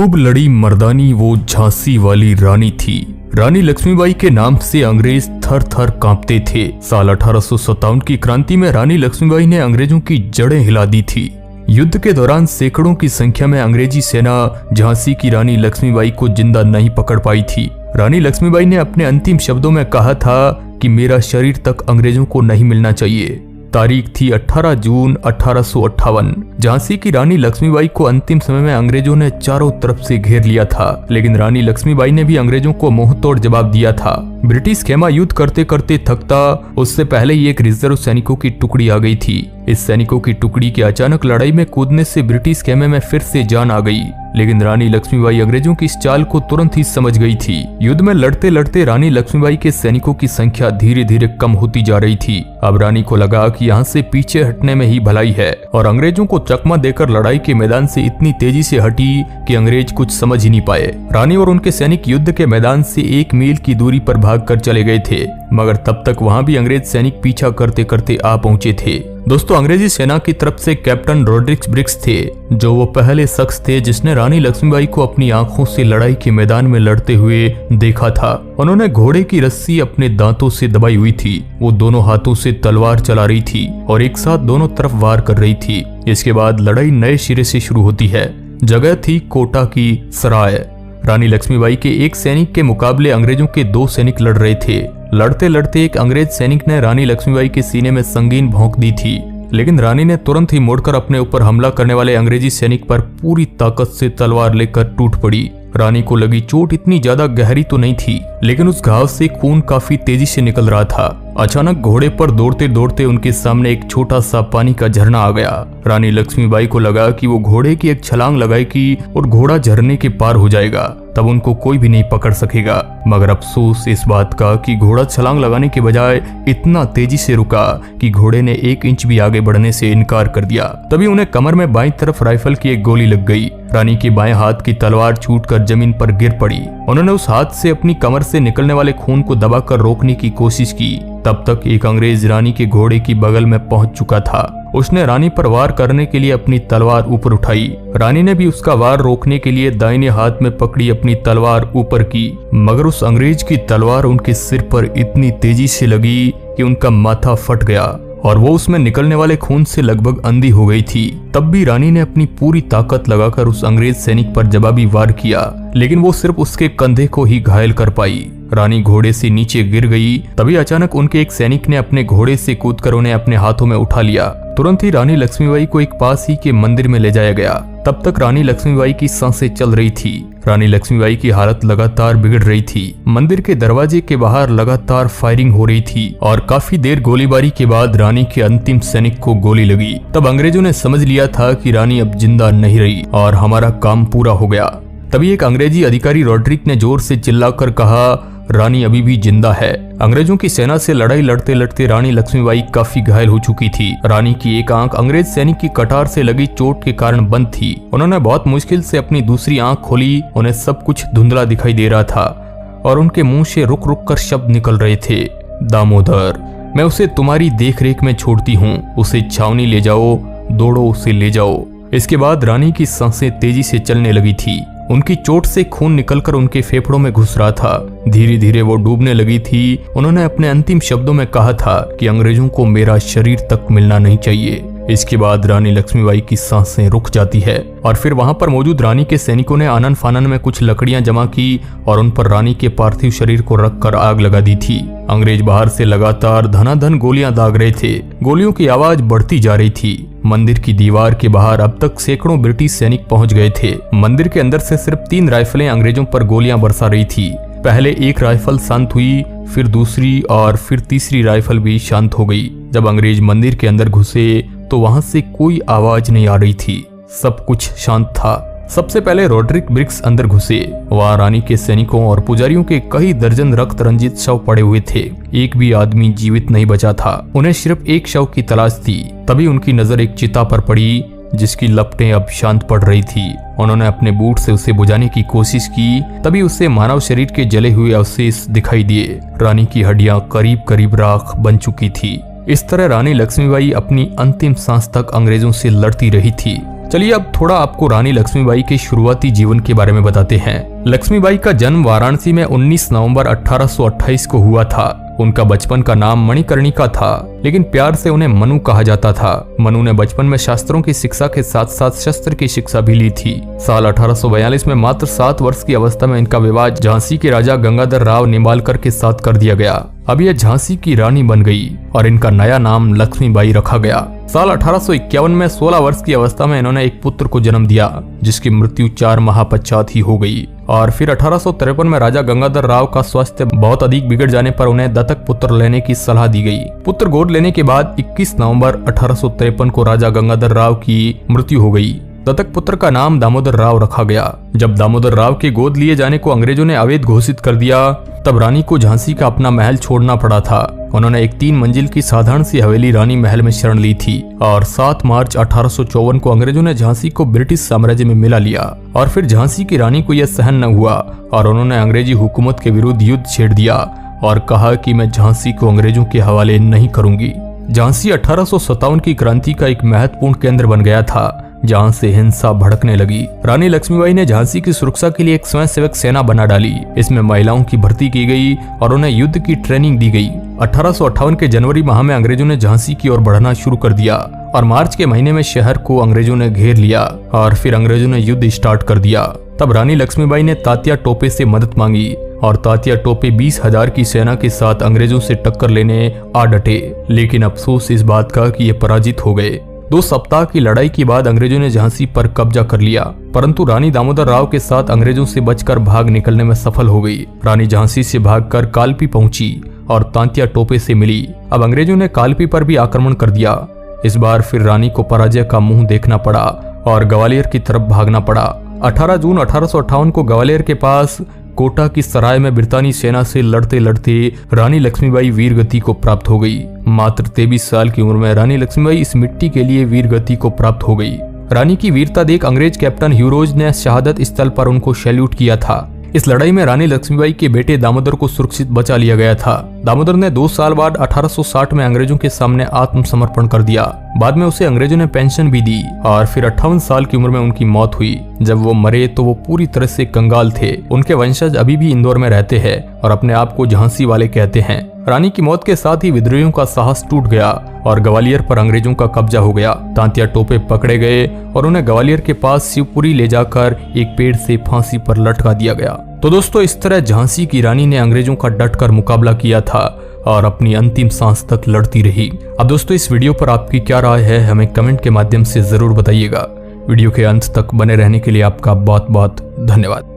खूब लड़ी मर्दानी वो झांसी वाली रानी थी। रानी लक्ष्मीबाई के नाम से अंग्रेज थर थर कांपते थे। साल 1857 की क्रांति में रानी लक्ष्मीबाई ने अंग्रेजों की जड़ें हिला दी थी। युद्ध के दौरान सैकड़ों की संख्या में अंग्रेजी सेना झांसी की रानी लक्ष्मीबाई को जिंदा नहीं पकड़ पाई थी। रानी लक्ष्मीबाई ने अपने अंतिम शब्दों में कहा था कि मेरा शरीर तक अंग्रेजों को नहीं मिलना चाहिए। तारीख थी 18 जून 1858। झांसी की रानी लक्ष्मीबाई को अंतिम समय में अंग्रेजों ने चारों तरफ से घेर लिया था, लेकिन रानी लक्ष्मीबाई ने भी अंग्रेजों को मुंहतोड़ जवाब दिया था। ब्रिटिश खेमा युद्ध करते करते थकता, उससे पहले ही एक रिजर्व सैनिकों की टुकड़ी आ गई थी। इस सैनिकों की टुकड़ी के अचानक लड़ाई में कूदने से ब्रिटिश खेमे में फिर से जान आ गई, लेकिन रानी लक्ष्मीबाई अंग्रेजों की इस चाल को तुरंत ही समझ गई थी। युद्ध में लड़ते लड़ते रानी लक्ष्मीबाई के सैनिकों की संख्या धीरे धीरे कम होती जा रही थी। अब रानी को लगा कि यहाँ से पीछे हटने में ही भलाई है, और अंग्रेजों को चकमा देकर लड़ाई के मैदान से इतनी तेजी से हटी कि अंग्रेज कुछ समझ ही नहीं पाए। रानी और उनके सैनिक युद्ध के मैदान से 1 मील की दूरी पर भागकर चले गए थे, मगर तब तक वहां भी अंग्रेज सैनिक पीछा करते करते आ पहुंचे थे। दोस्तों, अंग्रेजी सेना की तरफ से कैप्टन रोड्रिक्स ब्रिक्स थे, जो वो पहले शख्स थे जिसने रानी लक्ष्मीबाई को अपनी आंखों से लड़ाई के मैदान में लड़ते हुए देखा था। उन्होंने घोड़े की रस्सी अपने दांतों से दबाई हुई थी। वो दोनों हाथों से तलवार चला रही थी और एक साथ दोनों तरफ वार कर रही थी। इसके बाद लड़ाई नए सिरे से शुरू होती है। जगह थी कोटा की सराय। रानी लक्ष्मीबाई के एक सैनिक के मुकाबले अंग्रेजों के 2 सैनिक लड़ रहे थे। लड़ते लड़ते एक अंग्रेज सैनिक ने रानी लक्ष्मीबाई के सीने में संगीन भोंक दी थी, लेकिन रानी ने तुरंत ही मुड़कर अपने ऊपर हमला करने वाले अंग्रेजी सैनिक पर पूरी ताकत से तलवार लेकर टूट पड़ी। रानी को लगी चोट इतनी ज्यादा गहरी तो नहीं थी, लेकिन उस घाव से खून काफी तेजी से निकल रहा था। अचानक घोड़े पर दौड़ते दौड़ते उनके सामने एक छोटा सा पानी का झरना आ गया। रानी लक्ष्मीबाई को लगा कि वो घोड़े की एक छलांग लगाएगी और घोड़ा झरने के पार हो जाएगा, तब उनको कोई भी नहीं पकड़ सकेगा। मगर अफसोस इस बात का कि घोड़ा छलांग लगाने के बजाय इतना तेजी से रुका कि घोड़े ने 1 इंच भी आगे बढ़ने से इनकार कर दिया। तभी उन्हें कमर में बाईं तरफ राइफल की एक गोली लग गई। रानी के बाएं हाथ की तलवार छूटकर जमीन पर गिर पड़ी। उन्होंने उस हाथ से अपनी कमर से निकलने वाले खून को दबाकर रोकने की कोशिश की। तब तक एक अंग्रेज रानी के घोड़े की बगल में पहुंच चुका था। उसने रानी पर वार करने के लिए अपनी तलवार ऊपर उठाई। रानी ने भी उसका वार रोकने के लिए दाहिने हाथ में पकड़ी अपनी तलवार ऊपर की, मगर उस अंग्रेज की तलवार उनके सिर पर इतनी तेजी से लगी कि उनका माथा फट गया और वो उसमें निकलने वाले खून से लगभग अंधी हो गई थी। तब भी रानी ने अपनी पूरी ताकत लगाकर उस अंग्रेज सैनिक पर जवाबी वार किया, लेकिन वो सिर्फ उसके कंधे को ही घायल कर पाई। रानी घोड़े से नीचे गिर गई। तभी अचानक उनके एक सैनिक ने अपने घोड़े से कूदकर उन्हें अपने हाथों में उठा लिया। तुरंत ही रानी लक्ष्मीबाई को एक पास ही के मंदिर में ले जाया गया। तब तक रानी लक्ष्मीबाई की सांसें चल रही थी। रानी लक्ष्मीबाई की हालत लगातार बिगड़ रही थी। मंदिर के दरवाजे के बाहर लगातार फायरिंग हो रही थी और काफी देर गोलीबारी के बाद रानी के अंतिम सैनिक को गोली लगी। तब अंग्रेजों ने समझ लिया था कि रानी अब जिंदा नहीं रही और हमारा काम पूरा हो गया। तभी एक अंग्रेजी अधिकारी रोड्रिक ने जोर से चिल्लाकर कहा, रानी अभी भी जिंदा है। अंग्रेजों की सेना से लड़ाई लड़ते लड़ते रानी लक्ष्मीबाई काफी घायल हो चुकी थी। रानी की एक आंख अंग्रेज सैनिक की कटार से लगी चोट के कारण बंद थी। उन्होंने बहुत मुश्किल से अपनी दूसरी आंख खोली। उन्हें सब कुछ धुंधला दिखाई दे रहा था और उनके मुंह से रुक रुक कर शब्द निकल रहे थे। दामोदर, मैं उसे तुम्हारी देख रेख में छोड़ती हूँ। उसे छावनी ले जाओ, दौड़ो उसे ले जाओ। इसके बाद रानी की सांसें तेजी से चलने लगी थी। उनकी चोट से खून निकलकर उनके फेफड़ों में घुस रहा था। धीरे धीरे वो डूबने लगी थी। उन्होंने अपने अंतिम शब्दों में कहा था कि अंग्रेजों को मेरा शरीर तक मिलना नहीं चाहिए। इसके बाद रानी लक्ष्मीबाई की सांसें रुक जाती है और फिर वहां पर मौजूद रानी के सैनिकों ने आनन फानन में कुछ लकड़ियां जमा की और उन पर रानी के पार्थिव शरीर को रखकर आग लगा दी थी। अंग्रेज बाहर से लगातार धनाधन गोलियां दाग रहे थे। गोलियों की आवाज बढ़ती जा रही थी। मंदिर की दीवार के बाहर अब तक सैकड़ों ब्रिटिश सैनिक पहुंच गए थे। मंदिर के अंदर से सिर्फ 3 राइफलें अंग्रेजों पर गोलियां बरसा रही थी। पहले एक राइफल शांत हुई, फिर दूसरी और फिर तीसरी राइफल भी शांत हो गई। जब अंग्रेज मंदिर के अंदर घुसे तो वहां से कोई आवाज नहीं आ रही थी। सब कुछ शांत था। सबसे पहले रोड्रिक ब्रिक्स अंदर घुसे। वहां रानी के सैनिकों और पुजारियों के कई दर्जन रक्त रंजित शव पड़े हुए थे। एक भी आदमी जीवित नहीं बचा था। उन्हें सिर्फ एक शव की तलाश थी। तभी उनकी नजर एक चिता पर पड़ी जिसकी लपटें अब शांत पड़ रही थी। उन्होंने अपने बूट से उसे बुझाने की कोशिश की। तभी उसे मानव शरीर के जले हुए अवशेष दिखाई दिए। रानी की हड्डियां करीब करीब राख बन चुकी थी। इस तरह रानी लक्ष्मीबाई अपनी अंतिम सांस तक अंग्रेजों से लड़ती रही थी। चलिए अब थोड़ा आपको रानी लक्ष्मीबाई के शुरुआती जीवन के बारे में बताते हैं। लक्ष्मीबाई का जन्म वाराणसी में 19 नवंबर 1828 को हुआ था। उनका बचपन का नाम मणिकर्णिका था, लेकिन प्यार से उन्हें मनु कहा जाता था। मनु ने बचपन में शास्त्रों की शिक्षा के साथ साथ शस्त्र की शिक्षा भी ली थी। साल 1842 में मात्र 7 वर्ष की अवस्था में इनका विवाह झांसी के राजा गंगाधर राव निंबालकर के साथ कर दिया गया। अब यह झांसी की रानी बन गई और इनका नया नाम लक्ष्मीबाई रखा गया। साल 1851 में 16 वर्ष की अवस्था में इन्होंने एक पुत्र को जन्म दिया, जिसकी मृत्यु 4 माह पश्चात ही हो गई। और फिर 1853 में राजा गंगाधर राव का स्वास्थ्य बहुत अधिक बिगड़ जाने पर उन्हें दत्तक पुत्र लेने की सलाह दी गई। पुत्र गोद लेने के बाद 21 नवंबर 1853 को राजा गंगाधर राव की मृत्यु हो गई। दत्तक पुत्र का नाम दामोदर राव रखा गया। जब दामोदर राव के गोद लिए जाने को अंग्रेजों ने अवैध घोषित कर दिया, तब रानी को झांसी का अपना महल छोड़ना पड़ा था। उन्होंने एक 3 मंजिल की साधारण सी हवेली रानी महल में शरण ली थी और 7 मार्च 1854 को अंग्रेजों ने झांसी को ब्रिटिश साम्राज्य में मिला लिया। और फिर झांसी की रानी को यह सहन न हुआ और उन्होंने अंग्रेजी हुकूमत के विरुद्ध युद्ध छेड़ दिया और कहा कि मैं झांसी को अंग्रेजों के हवाले नहीं करूंगी। झांसी 1857 की क्रांति का एक महत्वपूर्ण केंद्र बन गया था, जहां से हिंसा भड़कने लगी। रानी लक्ष्मीबाई ने झांसी की सुरक्षा के लिए एक स्वयंसेवक सेना बना डाली। इसमें महिलाओं की भर्ती की गई और उन्हें युद्ध की ट्रेनिंग दी गई। 1858 के जनवरी माह में अंग्रेजों ने झांसी की ओर बढ़ना शुरू कर दिया और मार्च के महीने में शहर को अंग्रेजों ने घेर लिया और फिर अंग्रेजों ने युद्ध स्टार्ट कर दिया। तब रानी लक्ष्मीबाई ने तात्या टोपे से मदद मांगी और तात्या टोपे 20,000 की सेना के साथ अंग्रेजों से टक्कर लेने आ डटे, लेकिन अफसोस इस बात का कि ये पराजित हो गए। 2 सप्ताह की लड़ाई के बाद अंग्रेजों ने झांसी पर कब्जा कर लिया, परंतु रानी दामोदर राव के साथ अंग्रेजों से बचकर भाग निकलने में सफल हो गई। रानी झांसी से भागकर कालपी पहुंची और तात्या टोपे से मिली। अब अंग्रेजों ने कालपी पर भी आक्रमण कर दिया। इस बार फिर रानी को पराजय का मुंह देखना पड़ा और ग्वालियर की तरफ भागना पड़ा। 18 जून 1858 को ग्वालियर के पास कोटा की सराय में ब्रितानी सेना से लड़ते लड़ते रानी लक्ष्मीबाई वीर गति को प्राप्त हो गई। मात्र 23 साल की उम्र में रानी लक्ष्मीबाई इस मिट्टी के लिए वीर गति को प्राप्त हो गई। रानी की वीरता देख अंग्रेज कैप्टन ह्यूरोज ने शहादत स्थल पर उनको सैल्यूट किया था। इस लड़ाई में रानी लक्ष्मीबाई के बेटे दामोदर को सुरक्षित बचा लिया गया था। दामोदर ने 2 साल बाद 1860 में अंग्रेजों के सामने आत्मसमर्पण कर दिया। बाद में उसे अंग्रेजों ने पेंशन भी दी और फिर 58 साल की उम्र में उनकी मौत हुई। जब वो मरे तो वो पूरी तरह से कंगाल थे। उनके वंशज अभी भी इंदौर में रहते हैं और अपने आप को झांसी वाले कहते हैं। रानी की मौत के साथ ही विद्रोहियों का साहस टूट गया और ग्वालियर पर अंग्रेजों का कब्जा हो गया। तात्या टोपे पकड़े गए और उन्हें ग्वालियर के पास शिवपुरी ले जाकर एक पेड़ से फांसी पर लटका दिया गया। तो दोस्तों, इस तरह झांसी की रानी ने अंग्रेजों का डटकर मुकाबला किया था और अपनी अंतिम सांस तक लड़ती रही। अब दोस्तों, इस वीडियो पर आपकी क्या राय है हमें कमेंट के माध्यम से जरूर बताइएगा। वीडियो के अंत तक बने रहने के लिए आपका बहुत बहुत धन्यवाद।